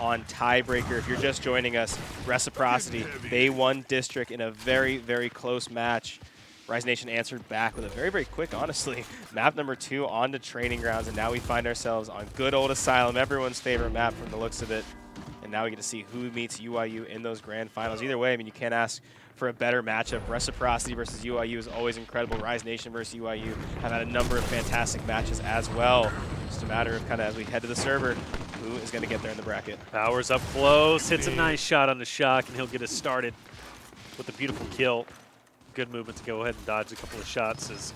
on Tiebreaker. If you're just joining us, Reciprocity, they won District in a very, very close match. Rise Nation answered back with a very, very quick, honestly, map number 2 on to Training Grounds, and now we find ourselves on good old Asylum, everyone's favorite map from the looks of it. And now we get to see who meets UIU in those grand finals. Either way, I mean, you can't ask for a better matchup. Reciprocity versus UIU is always incredible. Rise Nation versus UIU have had a number of fantastic matches as well. Just a matter of kind of as we head to the server, who is going to get there in the bracket. Powers up close, hits a nice shot on the shock, and he'll get us started with a beautiful kill. Good movement to go ahead and dodge a couple of shots. He's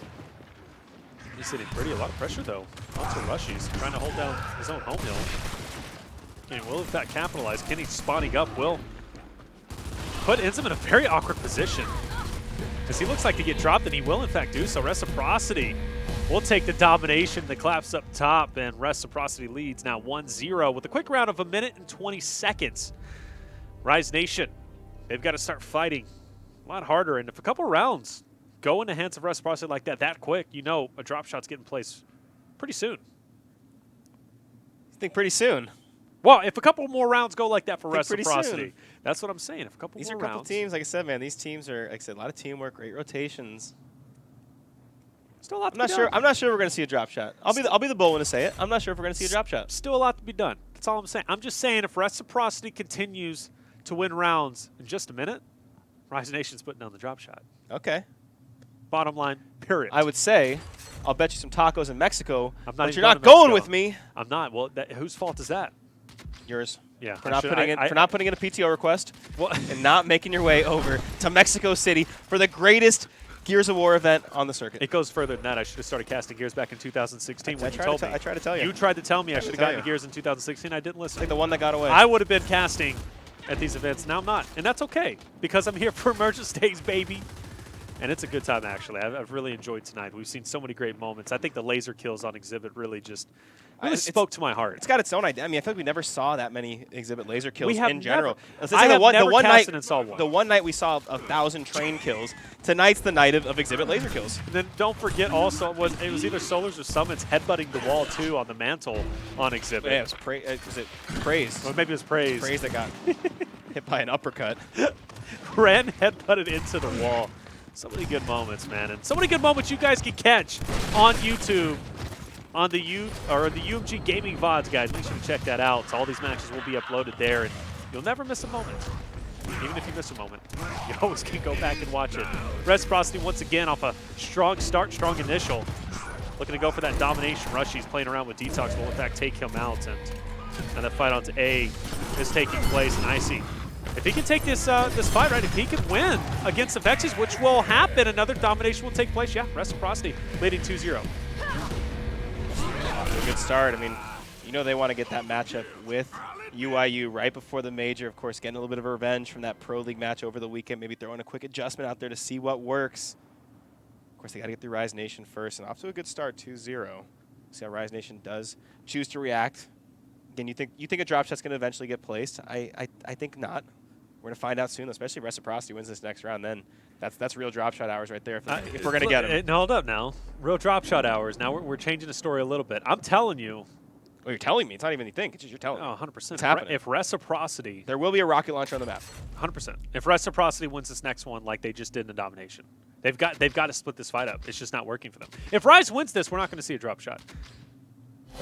sitting pretty. A lot of pressure, though, onto Rushies, trying to hold down his own home hill. And will, in fact, capitalize. Kenny spawning up will put Enzim in a very awkward position, because he looks like to get dropped, and he will, in fact, do so. Reciprocity will take the domination. The claps up top, and Reciprocity leads now 1-0 with a quick round of 1 minute and 20 seconds. Rise Nation, they've got to start fighting a lot harder, and if a couple rounds go in the hands of Reciprocity like that quick, you know a drop shot's getting placed pretty soon. I think pretty soon. Well, if a couple more rounds go like that for Reciprocity, that's what I'm saying. If a couple these more are a couple rounds. teams, like I said, man. These teams are, like I said, a lot of teamwork, great rotations. Still a lot to I'm be done. not sure we're going to see a drop shot. I'll be the bold one to say it. I'm not sure if we're going to see a drop shot. Still a lot to be done. That's all I'm saying. I'm just saying if Reciprocity continues to win rounds in just a minute, Rise Nation's putting down the drop shot. Okay. Bottom line, period. I would say, I'll bet you some tacos in Mexico, but you're going not to going Mexico. with me. I'm not. Well, whose fault is that? Yours. Yeah. For not putting in a PTO request and not making your way over to Mexico City for the greatest Gears of War event on the circuit. It goes further than that. I should have started casting Gears back in 2016 when you told me. I tried to tell you. You tried to tell me I should have gotten Gears in 2016. I didn't listen. I think the one that got away. I would have been casting at these events. Now I'm not. And that's okay, because I'm here for Emergence days, baby. And it's a good time, actually. I've really enjoyed tonight. We've seen so many great moments. I think the laser kills on Exhibit really just spoke to my heart. It's got its own idea. I mean, I feel like we never saw that many Exhibit laser kills in general. I have never casted and saw one. The one night we saw 1,000 train kills. Tonight's the night of Exhibit laser kills. And then don't forget also, it was either Solars or Summons headbutting the wall, too, on the mantle on Exhibit. Yeah, was it Praise? Or maybe it was Praise. Praise that got hit by an uppercut. Ran headbutted into the wall. So many good moments, man. And so many good moments you guys can catch on YouTube. On the UMG Gaming VODs, guys. Make sure to check that out. So all these matches will be uploaded there, and you'll never miss a moment. Even if you miss a moment, you always can go back and watch it. Reciprocity once again off a strong start, strong initial. Looking to go for that domination rush. He's playing around with Detox, will in fact take him out. And the fight onto A is taking place. And Icy, if he can take this fight, right, if he can win against the Vexes, which will happen, another domination will take place. Yeah, Reciprocity leading 2-0. A good start. I mean, you know they want to get that matchup with UIU right before the major. Of course, getting a little bit of revenge from that Pro League match over the weekend. Maybe throwing a quick adjustment out there to see what works. Of course, they got to get through Rise Nation first, and off to a good start, 2-0. See how Rise Nation does choose to react. Again, you think a drop shot's going to eventually get placed? I think not. We're going to find out soon, especially if Reciprocity wins this next round. Then that's real drop shot hours right there if we're going to get them. Hold up now. Real drop shot hours. Now we're changing the story a little bit. I'm telling you. Well, you're telling me. It's not even you think. It's just you're telling me. Oh, 100%. It's happening. If Reciprocity. There will be a rocket launcher on the map. 100%. If Reciprocity wins this next one like they just did in the domination, they've got to split this fight up. It's just not working for them. If Rise wins this, we're not going to see a drop shot.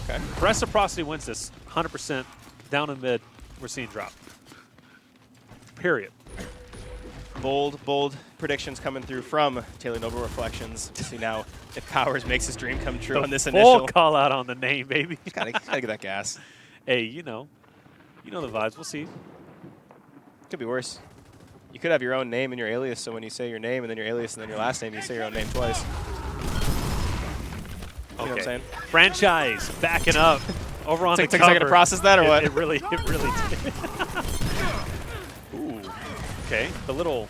Okay. If Reciprocity wins this, 100% down in mid, we're seeing drop. Period. Bold predictions coming through from Taylor Noble Reflections. See now if Powers makes his dream come true on this initial. Full call out on the name, baby. gotta get that gas. Hey, you know the vibes. We'll see. Could be worse. You could have your own name and your alias, so when you say your name and then your alias and then your last name, you say your own name twice. You know what I'm saying? Franchise backing up over on the cover. Take a second to process that, or what? It really did. Ooh. Okay, the little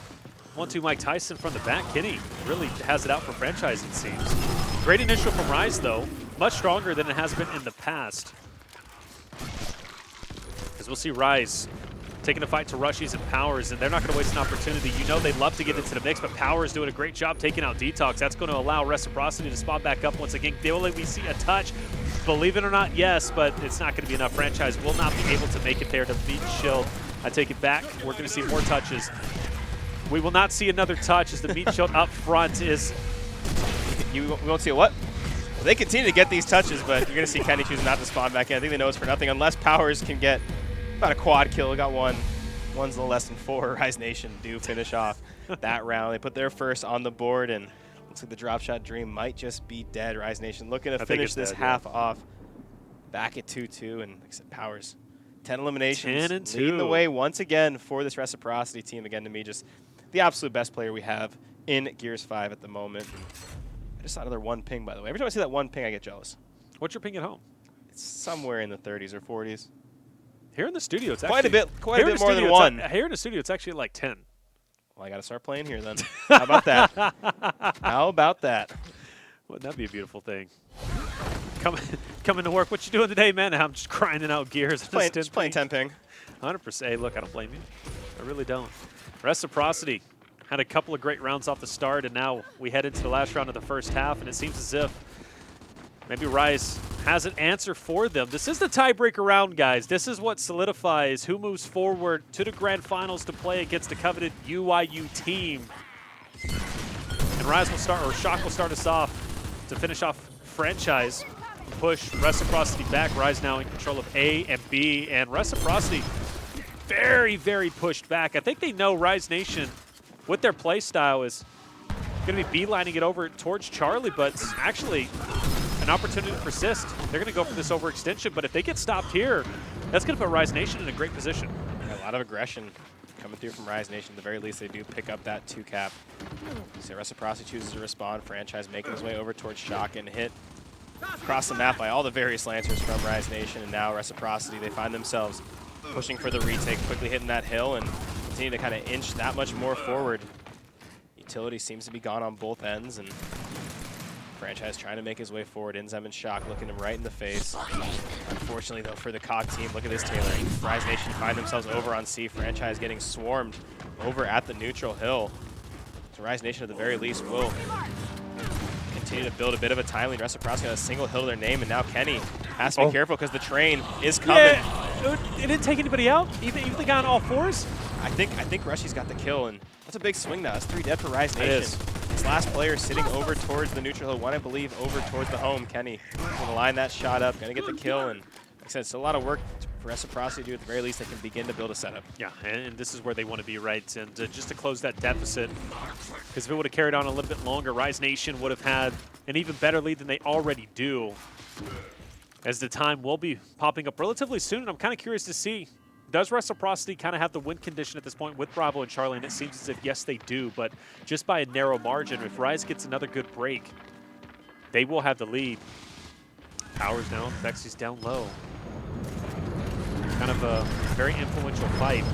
1-2 Mike Tyson from the back. Kenny really has it out for Franchise, it seems. Great initial from Rise, though. Much stronger than it has been in the past. As we'll see Rise taking a fight to Rushies and Powers, and they're not going to waste an opportunity. You know they'd love to get into the mix, but Powers doing a great job taking out Detox. That's going to allow Reciprocity to spawn back up once again. Will we see a touch? Believe it or not, yes, but it's not going to be enough. Franchise will not be able to make it there to beat Shield. I take it back. We're going to see more touches. We will not see another touch as the meat shield up front is. We won't see a what? Well, they continue to get these touches, but you're going to see Kenny choosing not to spawn back in. I think they know it's for nothing unless Powers can get about a quad kill. Got one. One's a little less than 4. Rise Nation do finish off that round. They put their first on the board, and looks like the drop shot dream might just be dead. Rise Nation looking to finish this half off. Back at 2-2, and like I said, Powers. 10 eliminations. 10 and 2. Leading the way once again for this Reciprocity team. Again, to me, just the absolute best player we have in Gears 5 at the moment. I just saw another 1 ping, by the way. Every time I see that 1 ping, I get jealous. What's your ping at home? It's somewhere in the 30s or 40s. Here in the studio, it's quite actually a bit more than 1. Here in the studio, it's actually like 10. Well, I got to start playing here then. How about that? How about that? Wouldn't that be a beautiful thing? Coming to work. What you doing today, man? I'm just grinding out Gears. Just playing 10 ping. 100%. Hey, look, I don't blame you. I really don't. Reciprocity had a couple of great rounds off the start, and now we head into the last round of the first half, and it seems as if maybe Rise has an answer for them. This is the tiebreaker round, guys. This is what solidifies who moves forward to the grand finals to play against the coveted UIU team. And Rise will start, or Shock will start us off to finish off Franchise. Push Reciprocity back. Rise now in control of A and B, and Reciprocity very, very pushed back. I think they know Rise Nation with their play style is going to be beelining it over towards Charlie, but it's actually an opportunity to persist. They're going to go for this overextension, but if they get stopped here, that's going to put Rise Nation in a great position. A lot of aggression coming through from Rise Nation. At the very least, they do pick up that 2 cap. So Reciprocity chooses to respond. Franchise making his way over towards Shock and hit across the map by all the various Lancers from Rise Nation, and now Reciprocity, they find themselves pushing for the retake, quickly hitting that hill and continue to kind of inch that much more forward. Utility seems to be gone on both ends, and Franchise trying to make his way forward. Inzem and Shock looking him right in the face. Unfortunately, though, for the COG team, look at this tailoring. Rise Nation find themselves over on C. Franchise getting swarmed over at the neutral hill. So Rise Nation, at the very least, will continue to build a bit of a time lead. Reciprocity got a single hill to their name, and now Kenny has to be careful because the train is coming. Yeah, it didn't take anybody out, even the guy on all 4s? I think Rushy's got the kill, and that's a big swing now. It's 3 dead for Rise Nation. This last player sitting over towards the neutral hill, one I believe over towards the home. Kenny going to line that shot up, going to get the kill, and like I said, it's a lot of work for Reciprocity to do. At the very least, they can begin to build a setup. Yeah, and this is where they want to be, right? And just to close that deficit, because if it would have carried on a little bit longer, Rise Nation would have had an even better lead than they already do, as the time will be popping up relatively soon. And I'm kind of curious to see, does Reciprocity kind of have the win condition at this point with Bravo and Charlie? And it seems as if, yes, they do, but just by a narrow margin. If Rise gets another good break, they will have the lead. Powers down, Vexy's down low. Kind of a very influential fight.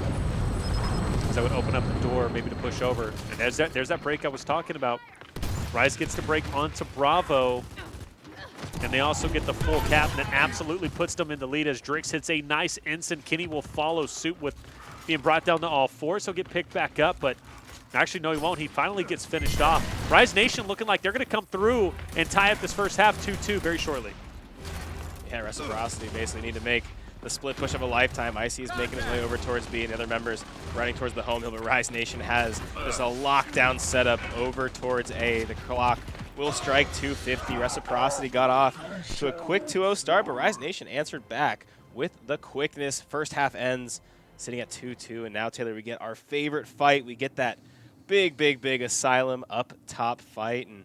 So that would open up the door maybe to push over. And there's that break I was talking about. Rise gets the break onto Bravo. And they also get the full cap, and that absolutely puts them in the lead as Drix hits a nice instant. Kenny will follow suit with being brought down to all 4s. He'll get picked back up, but actually, no, he won't. He finally gets finished off. Rise Nation looking like they're going to come through and tie up this first half 2-2 very shortly. Yeah, Reciprocity basically need to make the split push of a lifetime. Icy is making his way over towards B, and the other members running towards the home hill, but Rise Nation has just a lockdown setup over towards A. The clock will strike 2:50. Reciprocity got off to a quick 2-0 start, but Rise Nation answered back with the quickness. First half ends sitting at 2-2, and now, Taylor, we get our favorite fight. We get that big Asylum up top fight, and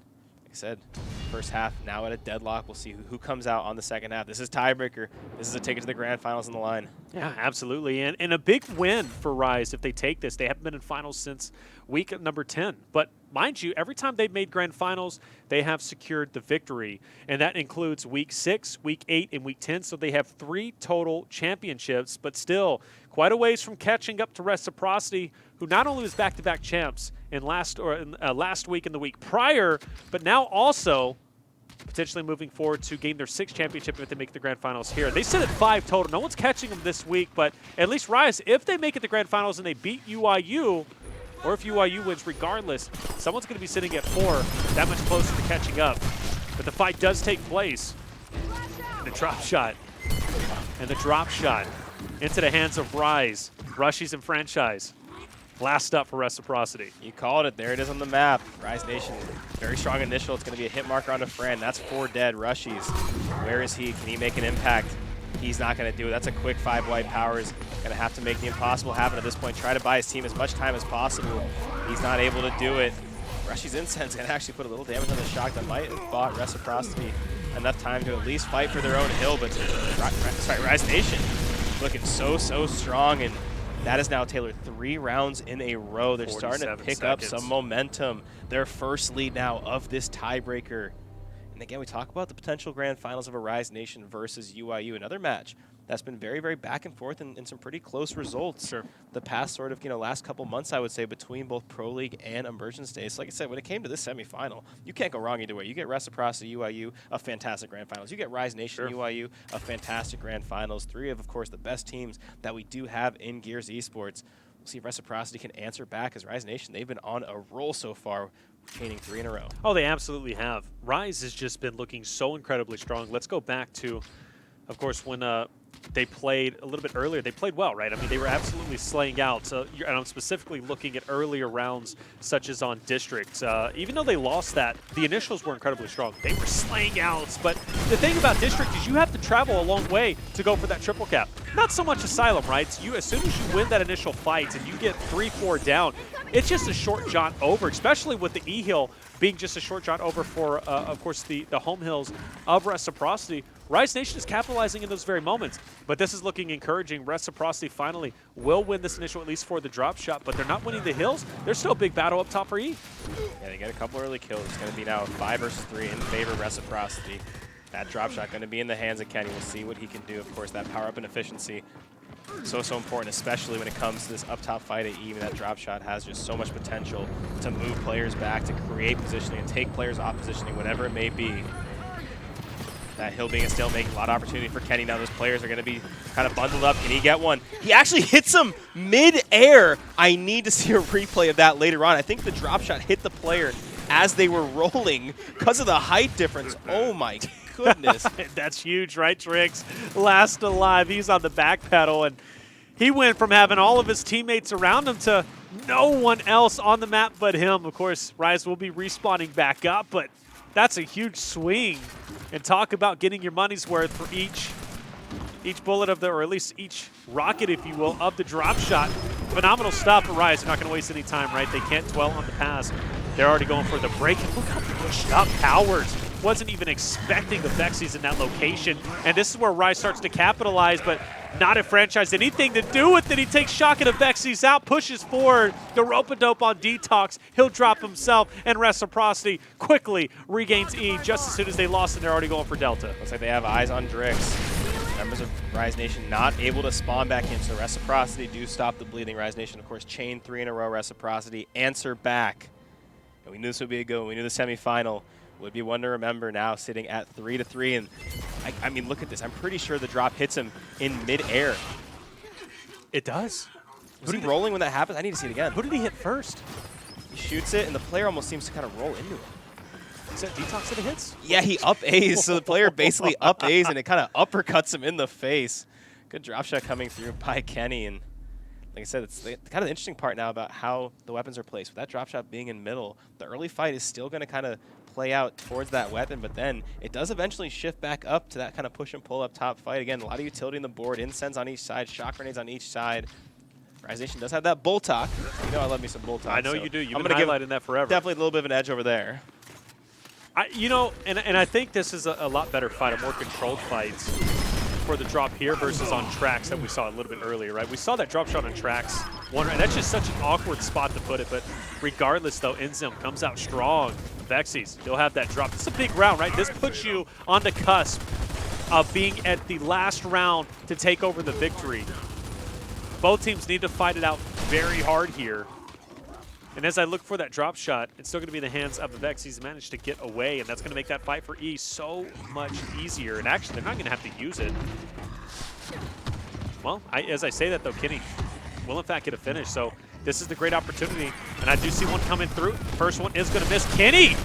like I said, first half now at a deadlock. We'll see who comes out on the second half. This is tiebreaker. This is a ticket to the grand finals on the line. Yeah, absolutely. And a big win for Rise if they take this. They haven't been in finals since week number 10. But mind you, every time they've made grand finals, they have secured the victory. And that includes week 6, week 8, and week 10. So they have 3 total championships, but still quite a ways from catching up to Reciprocity, who not only was back-to-back champs in last week and the week prior, but now also potentially moving forward to gain their 6th championship if they make the grand finals here. They sit at 5 total. No one's catching them this week, but at least Rise, if they make it to grand finals and they beat UIU, or if UIU wins regardless, someone's going to be sitting at 4, that much closer to catching up. But the fight does take place. And the drop shot. And the drop shot into the hands of Rise, Rushies, and Franchise. Last up for Reciprocity. You called it. There it is on the map. Rise Nation, very strong initial. It's going to be a hit marker on a friend. That's 4 dead. Rushies, where is he? Can he make an impact? He's not going to do it. That's a quick 5 white powers. Going to have to make the impossible happen at this point. Try to buy his team as much time as possible. He's not able to do it. Rushies Incense going to actually put a little damage on the shock that might have bought Reciprocity enough time to at least fight for their own hill. But Rise Nation looking so strong, and that is now tailored 3 rounds in a row. They're starting to pick up some momentum. Their first lead now of this tiebreaker. And again, we talk about the potential grand finals of a Rise Nation versus UIU, another match that's been very back and forth and some pretty close results. Sure. The past sort of, last couple months, I would say, between both Pro League and Emergence days. Like I said, when it came to this semifinal, you can't go wrong either way. You get Reciprocity UIU, a fantastic grand finals. You get Rise Nation UIU, a fantastic grand finals. 3 of course, the best teams that we do have in Gears Esports. We'll see if Reciprocity can answer back as Rise Nation. They've been on a roll so far, chaining 3 in a row. Oh, they absolutely have. Rise has just been looking so incredibly strong. Let's go back to, of course, when they played a little bit earlier. They played well, right? I mean, they were absolutely slaying out. So, and I'm specifically looking at earlier rounds, such as on District. Even though they lost that, the initials were incredibly strong. They were slaying outs. But the thing about District is you have to travel a long way to go for that triple cap. Not so much Asylum, right? So as soon as you win that initial fight and you get 3-4 down, it's just a short jaunt over, especially with the E-Hill being just a short jaunt over for, of course, the home hills of Reciprocity. Rise Nation is capitalizing in those very moments, but this is looking encouraging. Reciprocity finally will win this initial, at least for the drop shot, but they're not winning the hills. There's still a big battle up top for E. Yeah, they get a couple early kills. It's going to be now 5 versus 3 in favor of Reciprocity. That drop shot going to be in the hands of Kenny. We'll see what he can do. Of course, that power up and efficiency, so important, especially when it comes to this up top fight at E. That drop shot has just so much potential to move players back, to create positioning, and take players off positioning, whatever it may be. That hill being a stalemate, a lot of opportunity for Kenny. Now those players are going to be kind of bundled up. Can he get one? He actually hits him mid-air. I need to see a replay of that later on. I think the drop shot hit the player as they were rolling because of the height difference. Oh my goodness. That's huge, right, Trix? Last alive. He's on the back pedal, and he went from having all of his teammates around him to no one else on the map but him. Of course, Rise will be respawning back up, but that's a huge swing. And talk about getting your money's worth for each bullet of the, or at least each rocket, if you will, of the drop shot. Phenomenal stuff for Rise. They're not going to waste any time, right? They can't dwell on the past. They're already going for the break. And look how pushed up Powers. Wasn't even expecting the Vexies in that location. And this is where Rise starts to capitalize, but not if Franchise anything to do with it. He takes shock of the Vexies out, pushes forward. The rope-a-dope on Detox. He'll drop himself, and Reciprocity quickly regains E just as soon as they lost, and they're already going for Delta. Looks like they have eyes on Drix. Members of Rise Nation not able to spawn back in, so Reciprocity do stop the bleeding. Rise Nation, of course, chain 3 in a row. Reciprocity answer back. And we knew this would be a good one. We knew the semifinal would be one to remember, now sitting at 3-3. And I mean, look at this. I'm pretty sure the drop hits him in mid-air. It does. Was he rolling when that happens? I need to see it again. Who did he hit first? He shoots it, and the player almost seems to kind of roll into it. Is that Detox that it hits? Yeah, he up-A's, so the player basically up-A's, and it kind of uppercuts him in the face. Good drop shot coming through by Kenny, and like I said, it's kind of the interesting part now about how the weapons are placed. With that drop shot being in middle, the early fight is still going to kind of play out towards that weapon, but then it does eventually shift back up to that kind of push and pull up top fight. Again, a lot of utility on the board, incense on each side, shock grenades on each side. Rise Nation does have that bull talk. You know I love me some bull talk. I know so you do. You've I'm been gonna highlighting that forever. Definitely a little bit of an edge over there. You know, and I think this is a lot better fight, a more controlled fight for the drop here versus on tracks that we saw a little bit earlier, right? We saw that drop shot on tracks, and that's just such an awkward spot to put it, but regardless, though, Inzim comes out strong. Vexies, he'll have that drop. This is a big round, right? This puts you on the cusp of being at the last round to take over the victory. Both teams need to fight it out very hard here. And as I look for that drop shot, it's still going to be in the hands of the Vexies managed to get away, and that's going to make that fight for E so much easier. And actually, they're not going to have to use it. Well, as I say that, though, Kenny will, in fact, get a finish. So This is the great opportunity, and I do see one coming through. First one is going to miss. Kenny,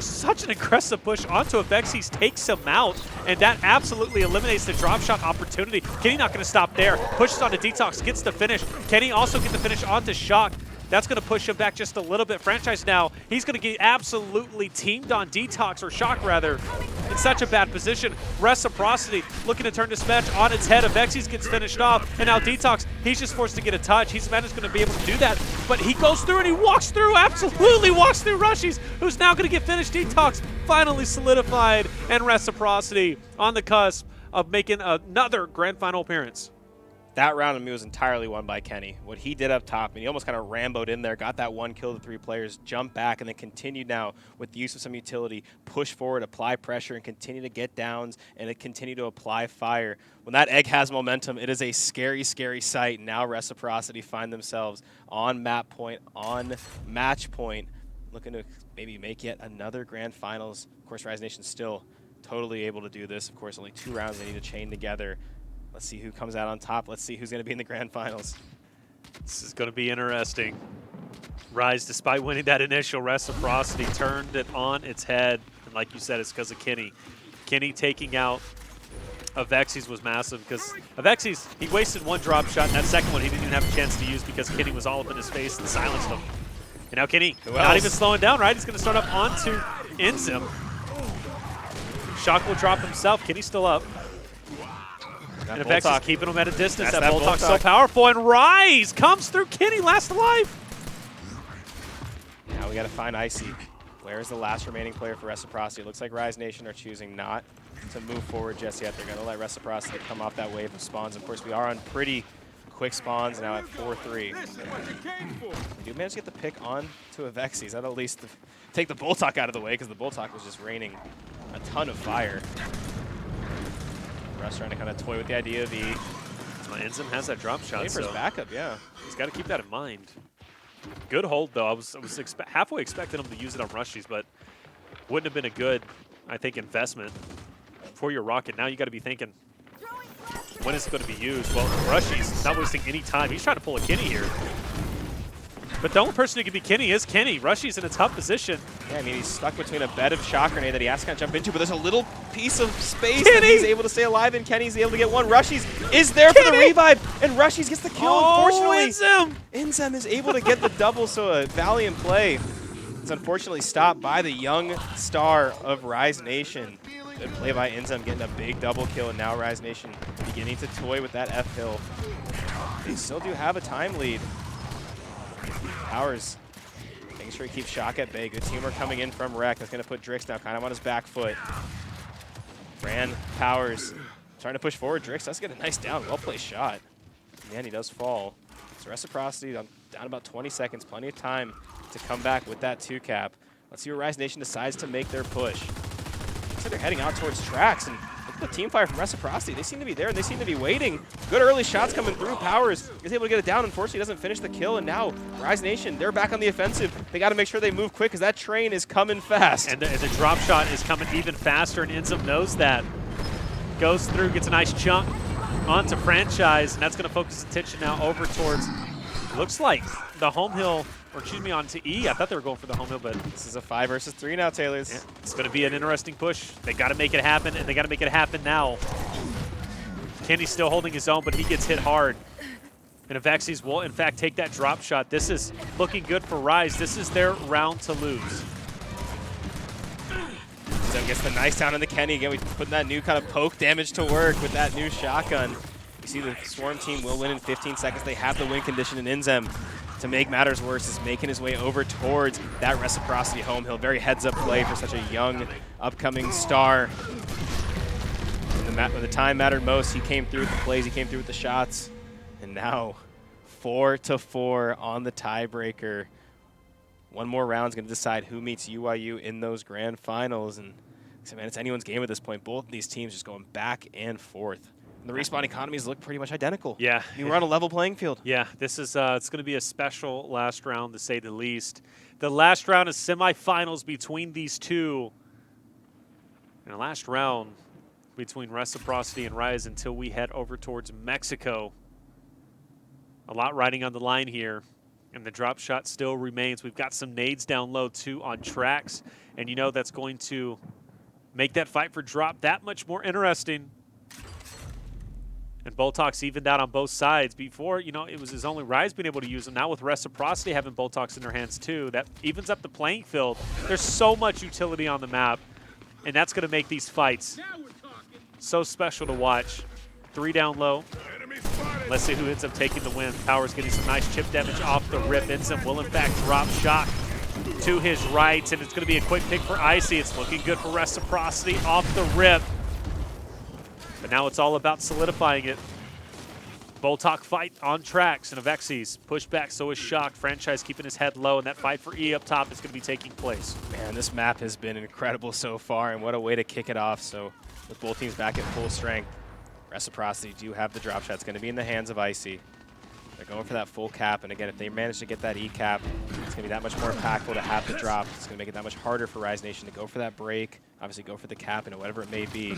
such an aggressive push onto Avexis, takes him out, and that absolutely eliminates the drop shot opportunity. Kenny not going to stop there. Pushes onto Detox, gets the finish. Kenny also gets the finish onto Shock. That's going to push him back just a little bit. Franchise now, he's going to get absolutely teamed on Detox, or Shock rather, in such a bad position. Reciprocity looking to turn this match on its head. Avexis gets finished off, and now Detox, he's just forced to get a touch. He's managed going to be able to do that, but he goes through and he walks through, absolutely walks through Rushies, who's now going to get finished. Detox finally solidified, and Reciprocity on the cusp of making another grand final appearance. That round of me was entirely won by Kenny. What he did up top, and he almost kind of Rambo'd in there, got that one kill to 3 players, jumped back, and then continued now with the use of some utility, push forward, apply pressure, and continue to get downs, and continue to apply fire. When that egg has momentum, it is a scary, scary sight. Now Reciprocity find themselves on map point, on match point, looking to maybe make yet another grand finals. Of course, Rise Nation still totally able to do this. Of course, only 2 rounds they need to chain together. Let's see who comes out on top. Let's see who's going to be in the grand finals. This is going to be interesting. Rise, despite winning that initial Reciprocity, turned it on its head. And like you said, it's because of Kenny. Kenny taking out Avexis was massive because Avexis, he wasted 1 drop shot, and that second one he didn't even have a chance to use because Kenny was all up in his face and silenced him. And now Kenny, not even slowing down, right? He's going to start up onto Inzim. Shock will drop himself. Kenny's still up. And Avexis keeping him at a distance. That Voltalk's so powerful, and Rise comes through Kenny, last alive. Now we got to find Icy. Where is the last remaining player for Reciprocity? It looks like Rise Nation are choosing not to move forward just yet. They're going to let Reciprocity come off that wave of spawns. Of course, we are on pretty quick spawns now at 4-3. We do manage to get the pick on to Avexis. That'll at least take the Voltalk out of the way, because the Voltalk was just raining a ton of fire. Russ trying to kind of toy with the idea of E. Inzim has that drop shot. For his backup, yeah. He's got to keep that in mind. Good hold, though. I was halfway expecting him to use it on Rushies, but wouldn't have been a good, I think, investment for your rocket. Now you got to be thinking, when is it going to be used? Well, Rushies not wasting any time. He's trying to pull a Kenny here. But the only person who can be Kenny is Kenny. Rushies in a tough position. Yeah, I mean, he's stuck between a bed of shock grenade that he has to kind of jump into, but there's a little piece of space that he's able to stay alive, and Kenny's able to get one. Rushies is there for the revive, and Rushies gets the kill, unfortunately. Inzim is able to get the double, so a valiant play. It's unfortunately stopped by the young star of Rise Nation. Good play by Inzim, getting a big double kill, and now Rise Nation beginning to toy with that F-hill. They still do have a time lead. Powers making sure he keeps Shock at bay. Good teamwork coming in from Rec. That's going to put Drix now kind of on his back foot. Fran, Powers trying to push forward. Drix does get a nice down. Well-placed shot. Man, he does fall. So Reciprocity down about 20 seconds. Plenty of time to come back with that 2-cap. Let's see where Rise Nation decides to make their push. Looks like they're heading out towards tracks, and look at the team fire from Reciprocity. They seem to be there, and they seem to be waiting. Good early shots coming through. Powers is able to get it down. Unfortunately, doesn't finish the kill, and now Rise Nation, they're back on the offensive. They got to make sure they move quick, because that train is coming fast. And the drop shot is coming even faster, and Inzim knows that. Goes through, gets a nice chunk onto Franchise, and that's going to focus attention now over towards, looks like the home hill, or excuse me, onto E. I thought they were going for the home hill, but this is a 5 versus 3 now, Taylor. Yeah, it's going to be an interesting push. They got to make it happen, and they got to make it happen now. Kenny's still holding his own, but he gets hit hard. And Avexis will, in fact, take that drop shot. This is looking good for Rise. This is their round to lose. So gets the nice down on the Kenny. Again, we putting that new kind of poke damage to work with that new shotgun. You see the Swarm team will win in 15 seconds. They have the win condition, and Inzim, to make matters worse, is making his way over towards that Reciprocity home hill. Very heads-up play for such a young, upcoming star. When the time mattered most, he came through with the plays, he came through with the shots. And now, 4-4 on the tiebreaker. One more round is going to decide who meets UIU in those grand finals. And so, man, it's anyone's game at this point. Both of these teams just going back and forth. And the respawn economies look pretty much identical. Yeah. We're on a level playing field. Yeah, this is it's going to be a special last round, to say the least. The last round is semifinals between these two. And the last round between Reciprocity and Rise until we head over towards Mexico. A lot riding on the line here. And the drop shot still remains. We've got some nades down low, too, on tracks. And you know that's going to make that fight for drop that much more interesting. And Boltox evened out on both sides. Before, you know, it was his only Rise being able to use them. Now with Reciprocity having Boltox in their hands, too, that evens up the playing field. There's so much utility on the map. And that's going to make these fights so special to watch. 3 down low. Let's see who ends up taking the win. Power's getting some nice chip damage off the rip. Ensign will, in fact, drop Shock to his right, and it's going to be a quick pick for Icy. It's looking good for Reciprocity off the rip. But now it's all about solidifying it. Boltok fight on tracks, and Avexis push back, so is Shock. Franchise keeping his head low, and that fight for E up top is going to be taking place. Man, this map has been incredible so far, and what a way to kick it off. So with both teams back at full strength, Reciprocity do have the drop shot. It's going to be in the hands of Icy. They're going for that full cap, and again, if they manage to get that E cap, it's going to be that much more impactful to have the drop. It's going to make it that much harder for Rise Nation to go for that break, obviously go for the cap, and whatever it may be.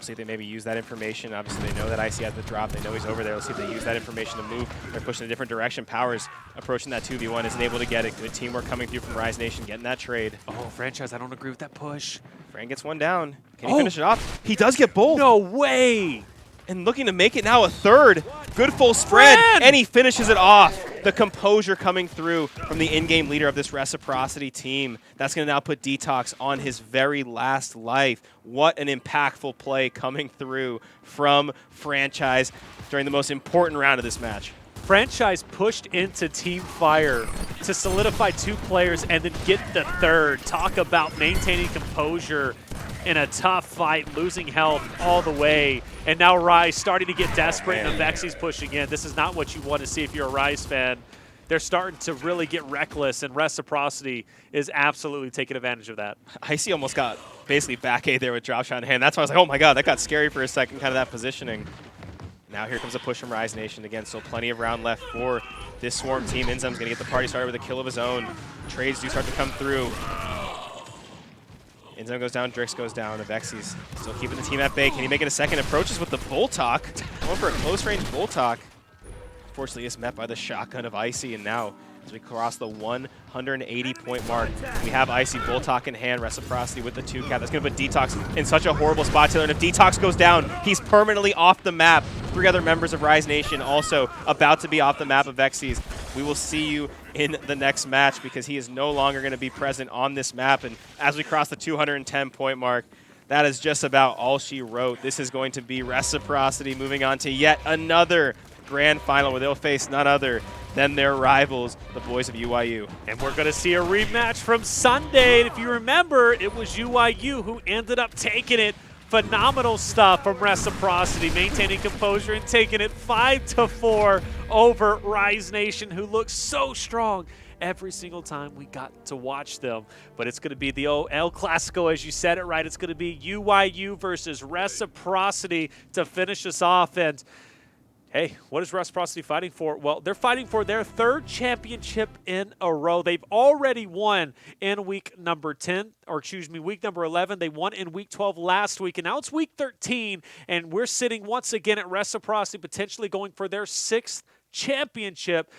See if they maybe use that information. Obviously, they know that Icy has the drop. They know he's over there. Let's see if they use that information to move. They're pushing in a different direction. Power's approaching that 2v1, isn't able to get it. Good teamwork coming through from Rise Nation, getting that trade. Oh, Franchise, I don't agree with that push. Fran gets one down. Can he finish it off? He does get both. No way! And looking to make it now a third. Good full spread, and he finishes it off. The composure coming through from the in-game leader of this Reciprocity team. That's going to now put Detox on his very last life. What an impactful play coming through from Franchise during the most important round of this match. Franchise pushed into Team Fire to solidify 2 players and then get the third. Talk about maintaining composure in a tough fight, losing health all the way. And now Rise starting to get desperate, and Avexis pushing in. This is not what you want to see if you're a Rise fan. They're starting to really get reckless, and Reciprocity is absolutely taking advantage of that. Icy almost got basically back A there with drop shot in hand. That's why I was like, oh my god, that got scary for a second, kind of that positioning. Now here comes a push from Rise Nation again, so plenty of round left for this Swarm team. Inzam's going to get the party started with a kill of his own. Trades do start to come through. Inzam goes down, Drix goes down, Avexis still keeping the team at bay. Can he make it a second? Approaches with the Boltok. Going for a close-range Boltok. Unfortunately, is met by the shotgun of Icy, and now as we cross the 180-point mark, we have Icy Boltok in hand, Reciprocity with the 2 cap. That's going to put Detox in such a horrible spot, Taylor, and if Detox goes down, he's permanently off the map. 3 other members of Rise Nation also about to be off the map of Avexis. We will see you in the next match because he is no longer going to be present on this map, and as we cross the 210-point mark, that is just about all she wrote. This is going to be Reciprocity moving on to yet another grand final where they'll face none other than their rivals, the boys of UIU. And we're going to see a rematch from Sunday. And if you remember, it was UIU who ended up taking it. Phenomenal stuff from Reciprocity, maintaining composure and taking it 5-4 over Rise Nation, who looks so strong every single time we got to watch them. But it's going to be the El Clasico, as you said it right. It's going to be UIU versus Reciprocity to finish us off. And hey, what is Reciprocity fighting for? Well, they're fighting for their 3rd championship in a row. They've already won in week number 10, or excuse me, week number 11. They won in week 12 last week, and now it's week 13, and we're sitting once again at Reciprocity potentially going for their 6th championship.